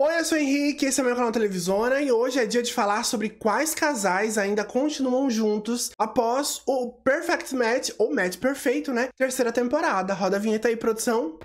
Oi, eu sou o Henrique, esse é meu canal Televisona e hoje é dia de falar sobre quais casais ainda continuam juntos após o Perfect Match, ou Match Perfeito, né? Terceira temporada. Roda a vinheta aí, produção.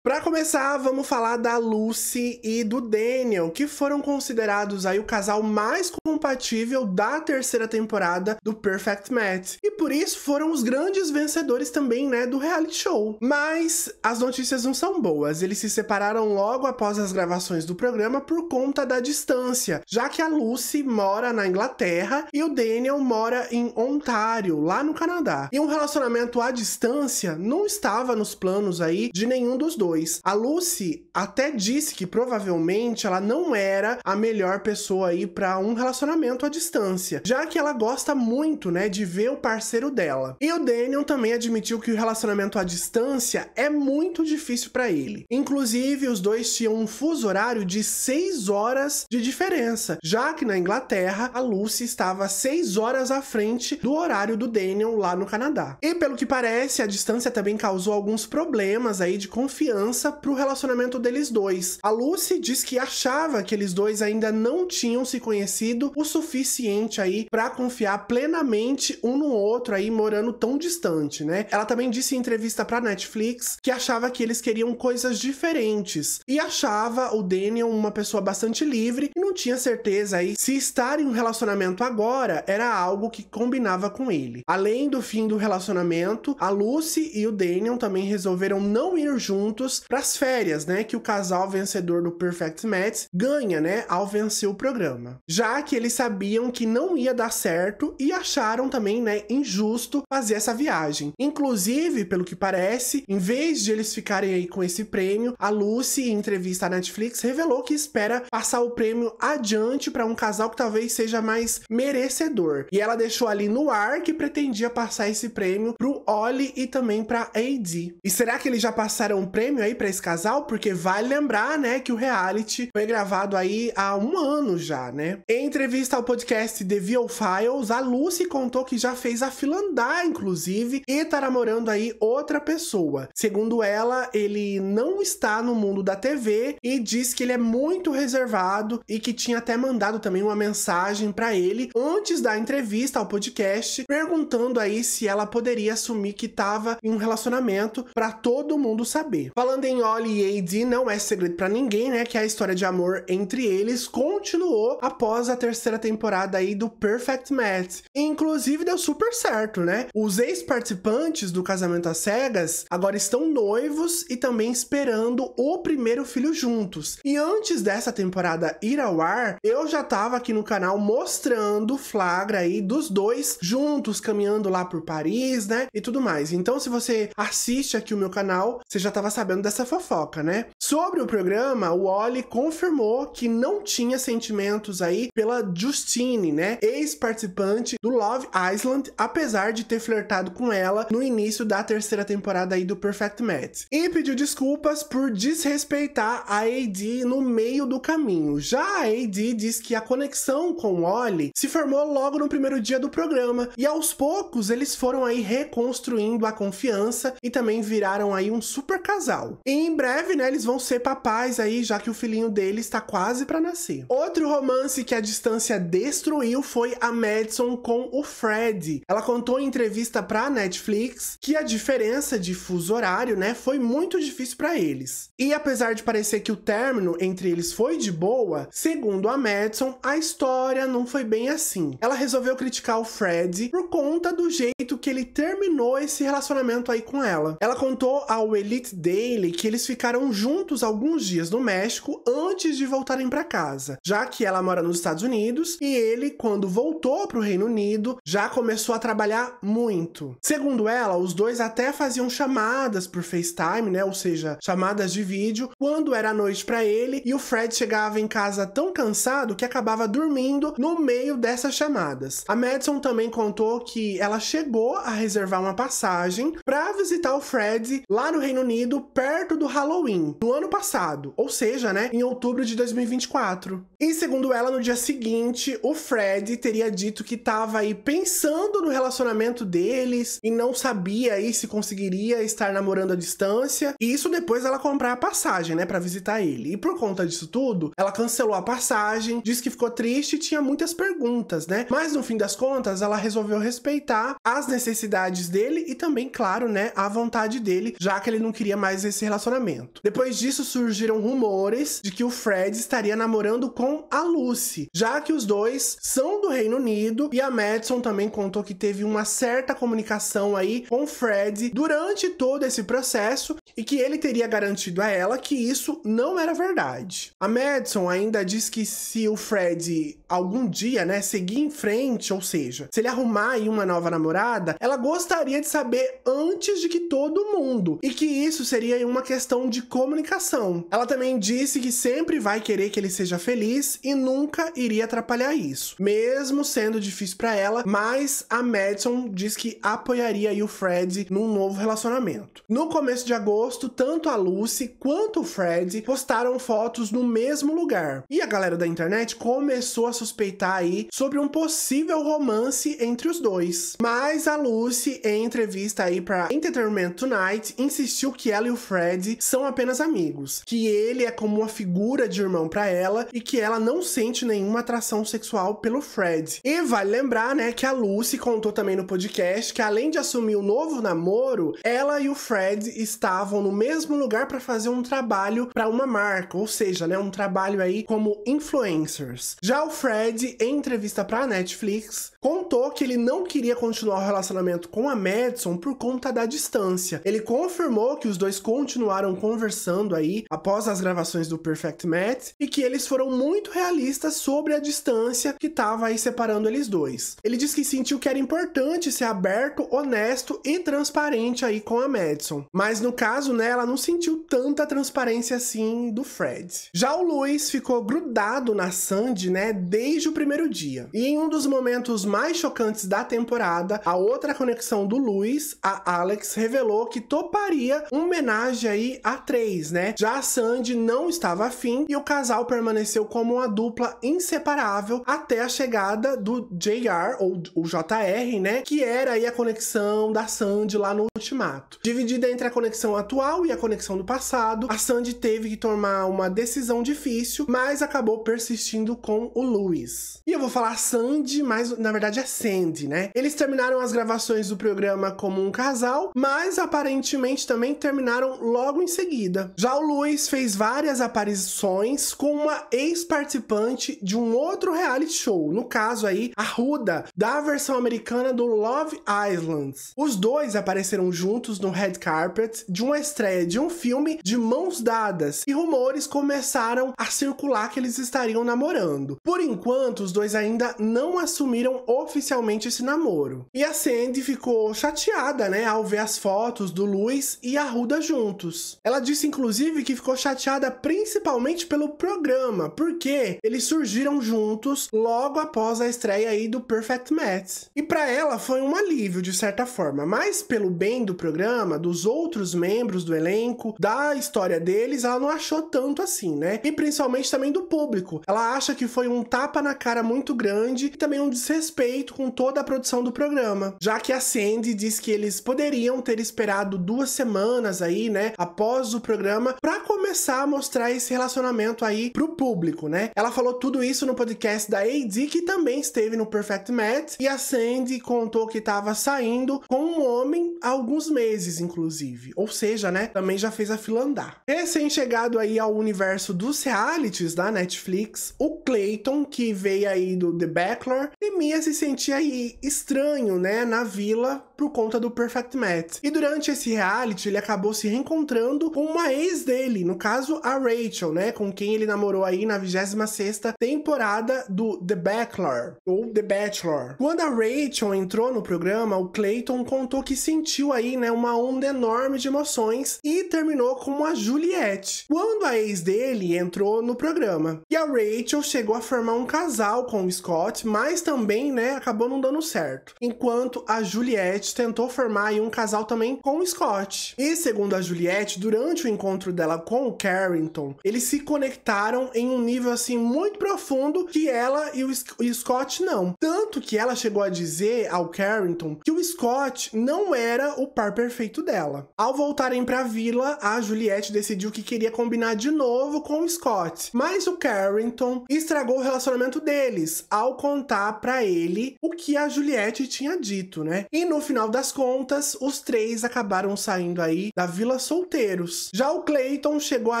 Pra começar, vamos falar da Lucy e do Daniel, que foram considerados aí o casal mais compatível da terceira temporada do Perfect Match. E por isso foram os grandes vencedores também, né, do reality show. Mas as notícias não são boas. Eles se separaram logo após as gravações do programa por conta da distância, já que a Lucy mora na Inglaterra e o Daniel mora em Ontário, lá no Canadá. E um relacionamento à distância não estava nos planos aí de nenhum dos dois. A Lucy até disse que provavelmente ela não era a melhor pessoa aí para um relacionamento à distância, já que ela gosta muito, né, de ver o parceiro dela. E o Daniel também admitiu que o relacionamento à distância é muito difícil para ele. Inclusive, os dois tinham um fuso horário de 6 horas de diferença, já que na Inglaterra a Lucy estava 6 horas à frente do horário do Daniel lá no Canadá. E pelo que parece, a distância também causou alguns problemas aí de confiança pro relacionamento deles dois. A Lucy diz que achava que eles dois ainda não tinham se conhecido o suficiente aí para confiar plenamente um no outro aí morando tão distante, né? Ela também disse em entrevista pra Netflix que achava que eles queriam coisas diferentes e achava o Daniel uma pessoa bastante livre e não tinha certeza aí se estar em um relacionamento agora era algo que combinava com ele. Além do fim do relacionamento, a Lucy e o Daniel também resolveram não ir juntos para as férias, né, que o casal vencedor do Perfect Match ganha, né, ao vencer o programa. Já que eles sabiam que não ia dar certo e acharam também, né, injusto fazer essa viagem. Inclusive, pelo que parece, em vez de eles ficarem aí com esse prêmio, a Lucy, em entrevista à Netflix, revelou que espera passar o prêmio adiante para um casal que talvez seja mais merecedor. E ela deixou ali no ar que pretendia passar esse prêmio pro Ollie e também pra AD. E será que eles já passaram o prêmio aí pra esse casal? Porque vale lembrar, né, que o reality foi gravado aí há um ano já, né? Em entrevista ao podcast The VO Files, a Lucy contou que já fez a fila andar, inclusive, e tá namorando aí outra pessoa. Segundo ela, ele não está no mundo da TV e diz que ele é muito reservado e que tinha até mandado também uma mensagem pra ele antes da entrevista ao podcast, perguntando aí se ela poderia assumir que tava em um relacionamento pra todo mundo saber. Falando em Ollie e AD, não é segredo pra ninguém, né, que a história de amor entre eles continuou após a terceira temporada aí do Perfect Match. E, inclusive, deu super certo, né? Os ex-participantes do Casamento às Cegas agora estão noivos e também esperando o primeiro filho juntos. E antes dessa temporada ir ao ar, eu já tava aqui no canal mostrando o flagra aí dos dois juntos, caminhando lá por Paris, né, e tudo mais. Então, se você assiste aqui o meu canal, você já tava sabendo dessa fofoca, né? Sobre o programa, o Ollie confirmou que não tinha sentimentos aí pela Justine, né? Ex-participante do Love Island, apesar de ter flertado com ela no início da terceira temporada aí do Perfect Match. E pediu desculpas por desrespeitar a AD no meio do caminho. Já a AD diz que a conexão com o Ollie se formou logo no primeiro dia do programa e aos poucos eles foram aí reconstruindo a confiança e também viraram aí um super casal. E em breve, né, eles vão ser papais aí, já que o filhinho deles está quase para nascer. Outro romance que a distância destruiu foi a Madison com o Fred. Ela contou em entrevista para Netflix que a diferença de fuso horário, né, foi muito difícil para eles. E apesar de parecer que o término entre eles foi de boa, segundo a Madison, a história não foi bem assim. Ela resolveu criticar o Fred por conta do jeito que ele terminou esse relacionamento aí com ela. Ela contou ao Elite Daily que eles ficaram juntos alguns dias no México antes de voltarem para casa, já que ela mora nos Estados Unidos e ele, quando voltou para o Reino Unido, já começou a trabalhar muito. Segundo ela, os dois até faziam chamadas por FaceTime, né, ou seja, chamadas de vídeo, quando era noite para ele, e o Fred chegava em casa tão cansado que acabava dormindo no meio dessas chamadas. A Madison também contou que ela chegou a reservar uma passagem para visitar o Fred lá no Reino Unido, perto perto do Halloween, no ano passado, ou seja, né, em outubro de 2024. E segundo ela, no dia seguinte, o Fred teria dito que tava aí pensando no relacionamento deles e não sabia aí se conseguiria estar namorando à distância. E isso depois ela comprar a passagem, né, pra visitar ele. E por conta disso tudo, ela cancelou a passagem, disse que ficou triste e tinha muitas perguntas, né? Mas no fim das contas, ela resolveu respeitar as necessidades dele e também, claro, né, a vontade dele, já que ele não queria mais esse relacionamento. Depois disso, surgiram rumores de que o Fred estaria namorando com a Lucy, já que os dois são do Reino Unido, e a Madison também contou que teve uma certa comunicação aí com o Fred durante todo esse processo e que ele teria garantido a ela que isso não era verdade. A Madison ainda diz que se o Fred algum dia, né, seguir em frente, ou seja, se ele arrumar aí uma nova namorada, ela gostaria de saber antes de que todo mundo, e que isso seria uma questão de comunicação. Ela também disse que sempre vai querer que ele seja feliz e nunca iria atrapalhar isso, mesmo sendo difícil pra ela, mas a Madison diz que apoiaria aí o Fred num novo relacionamento. No começo de agosto, tanto a Lucy quanto o Fred postaram fotos no mesmo lugar, e a galera da internet começou a suspeitar aí sobre um possível romance entre os dois. Mas a Lucy, em entrevista aí pra Entertainment Tonight, insistiu que ela e o Fred são apenas amigos, que ele é como uma figura de irmão pra ela e que ela não sente nenhuma atração sexual pelo Fred. E vale lembrar, né, que a Lucy contou também no podcast que além de assumir o novo namoro, ela e o Fred estavam no mesmo lugar pra fazer um trabalho pra uma marca, ou seja, né, um trabalho aí como influencers. Já o Fred, em entrevista pra Netflix, contou que ele não queria continuar o relacionamento com a Madison por conta da distância. Ele confirmou que os dois continuaram conversando aí após as gravações do Perfect Match e que eles foram muito realistas sobre a distância que estava aí separando eles dois. Ele disse que sentiu que era importante ser aberto, honesto e transparente aí com a Madison. Mas no caso, né, ela não sentiu tanta transparência assim do Fred. Já o Luis ficou grudado na Sandy, né, desde o primeiro dia. E em um dos momentos mais chocantes da temporada, a outra conexão do Luis, a Alex, revelou que toparia uma homenagem aí a 3, né? Já a Sandy não estava afim e o casal permaneceu como uma dupla inseparável até a chegada do JR, ou o JR, né? Que era aí a conexão da Sandy lá no Ultimato. Dividida entre a conexão atual e a conexão do passado, a Sandy teve que tomar uma decisão difícil, mas acabou persistindo com o Luis. E eu vou falar Sandy, mas na verdade é Sandy, né? Eles terminaram as gravações do programa como um casal, mas aparentemente também terminaram logo em seguida. Já o Luis fez várias aparições com uma ex-participante de um outro reality show, no caso aí, a Huda, da versão americana do Love Island. Os dois apareceram juntos no red carpet de uma estreia de um filme de mãos dadas, e rumores começaram a circular que eles estariam namorando. Por enquanto, os dois ainda não assumiram oficialmente esse namoro. E a Sandy ficou chateada, né, ao ver as fotos do Luis e a Huda juntos. Ela disse, inclusive, que ficou chateada principalmente pelo programa, porque eles surgiram juntos logo após a estreia aí do Perfect Match. E pra ela foi um alívio, de certa forma, mas pelo bem do programa, dos outros membros do elenco, da história deles, ela não achou tanto assim, né? E principalmente também do público. Ela acha que foi um tapa na cara muito grande e também um desrespeito com toda a produção do programa, já que a Sandy diz que eles poderiam ter esperado 2 semanas aí, né, após o programa, pra começar a mostrar esse relacionamento aí pro público, né? Ela falou tudo isso no podcast da AD, que também esteve no Perfect Match, e a Sandy contou que tava saindo com um homem há alguns meses, inclusive. Ou seja, né, também já fez a fila andar. Recém-chegado aí ao universo dos realities da Netflix, o Clayton, que veio aí do The Bachelor, temia se sentir aí estranho, né, na vila por conta do Perfect Match. E durante esse reality, ele acabou se reencontrando com uma ex dele, no caso a Rachel, né, com quem ele namorou aí na 26ª temporada do The Bachelor, ou The Bachelor. Quando a Rachel entrou no programa, o Clayton contou que sentiu aí, né, uma onda enorme de emoções e terminou com a Juliette, quando a ex dele entrou no programa. E a Rachel chegou a formar um casal com o Scott, mas também, né, acabou não dando certo. Enquanto a Juliette Juliette tentou formar aí um casal também com o Scott. E segundo a Juliette, durante o encontro dela com o Carrington, eles se conectaram em um nível assim muito profundo que ela e o Scott não. Tanto que ela chegou a dizer ao Carrington que o Scott não era o par perfeito dela. Ao voltarem pra vila, a Juliette decidiu que queria combinar de novo com o Scott, mas o Carrington estragou o relacionamento deles ao contar pra ele o que a Juliette tinha dito, né? E no final das contas, os três acabaram saindo aí da vila solteiros. Já o Clayton chegou a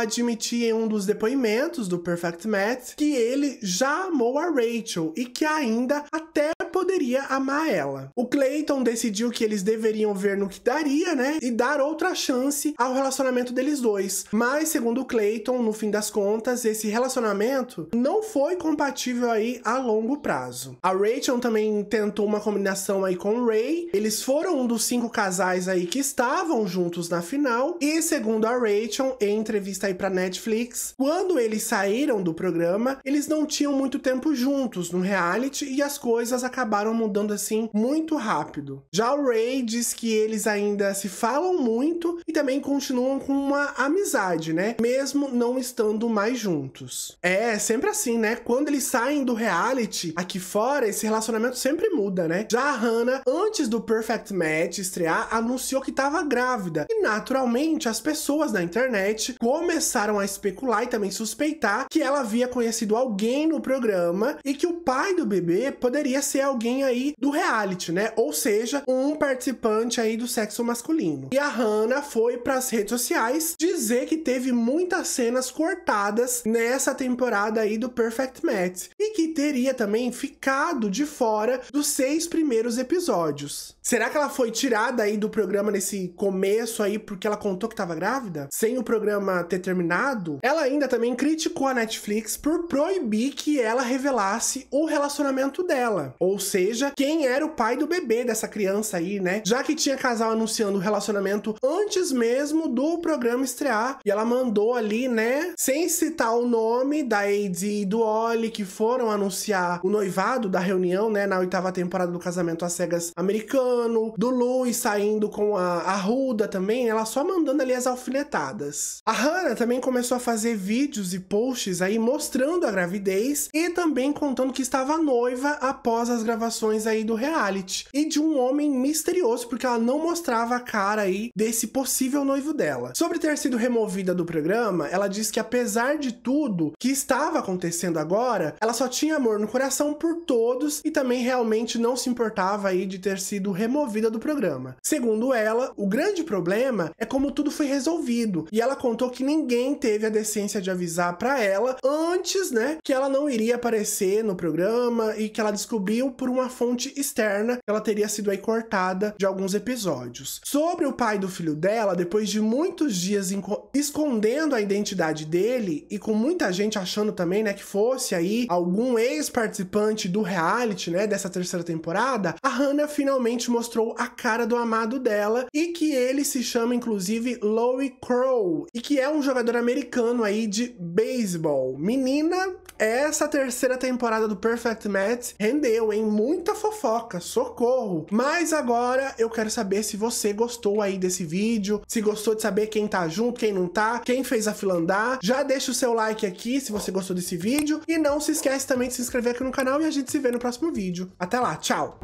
admitir em um dos depoimentos do Perfect Match que ele já amou a Rachel e que ainda até poderia amar ela. O Clayton decidiu que eles deveriam ver no que daria, né? E dar outra chance ao relacionamento deles dois. Mas, segundo o Clayton, no fim das contas, esse relacionamento não foi compatível aí a longo prazo. A Rachel também tentou uma combinação aí com o Ray. Eles foram um dos 5 casais aí que estavam juntos na final. E, segundo a Rachel, em entrevista aí pra Netflix, quando eles saíram do programa, eles não tinham muito tempo juntos no reality e as coisas acabaram mudando assim muito rápido. Já o Ray diz que eles ainda se falam muito e também continuam com uma amizade, né? Mesmo não estando mais juntos. É sempre assim, né? Quando eles saem do reality, aqui fora, esse relacionamento sempre muda, né? Já a Hannah, antes do Perfect Match estrear, anunciou que estava grávida. E naturalmente, as pessoas na internet começaram a especular e também suspeitar que ela havia conhecido alguém no programa e que o pai do bebê poderia ser alguém aí do reality, né? Ou seja, um participante aí do sexo masculino. E a Hannah foi para as redes sociais dizer que teve muitas cenas cortadas nessa temporada aí do Perfect Match e que teria também ficado de fora dos 6 primeiros episódios. Será que ela foi tirada aí do programa nesse começo aí porque ela contou que estava grávida? Sem o programa ter terminado? Ela ainda também criticou a Netflix por proibir que ela revelasse o relacionamento dela. Ou seja, quem era o pai do bebê dessa criança aí, né? Já que tinha casal anunciando o relacionamento antes mesmo do programa estrear. E ela mandou ali, né? Sem citar o nome da AD e do Oli, que foram anunciar o noivado da reunião, né? Na 8ª temporada do Casamento às Cegas americano. Do Louis saindo com a Huda também. Ela só mandando ali as alfinetadas. A Hannah também começou a fazer vídeos e posts aí mostrando a gravidez e também contando que estava noiva após as gravações aí do reality. E de um homem misterioso, porque ela não mostrava a cara aí desse possível noivo dela. Sobre ter sido removida do programa, ela diz que apesar de tudo que estava acontecendo agora, ela só tinha amor no coração por todos e também realmente não se importava aí de ter sido removida do programa. Segundo ela, o grande problema é como tudo foi resolvido. E ela contou que ninguém teve a decência de avisar pra ela antes, né, que ela não iria aparecer no programa e que ela descobriu por uma fonte externa que ela teria sido aí cortada de alguns episódios. Sobre o pai do filho dela, depois de muitos dias escondendo a identidade dele e com muita gente achando também, né, que fosse aí algum ex-participante do reality, né, dessa 3ª temporada, a Hannah finalmente mostrou a cara do amado dela e que ele se chama inclusive Louie Crow e que é um jogador americano aí de beisebol. Menina, essa 3ª temporada do Perfect Match rendeu, hein? Muita fofoca, socorro! Mas agora eu quero saber se você gostou aí desse vídeo, se gostou de saber quem tá junto, quem não tá, quem fez a fila andar. Já deixa o seu like aqui se você gostou desse vídeo e não se esquece também de se inscrever aqui no canal e a gente se vê no próximo vídeo. Até lá, tchau!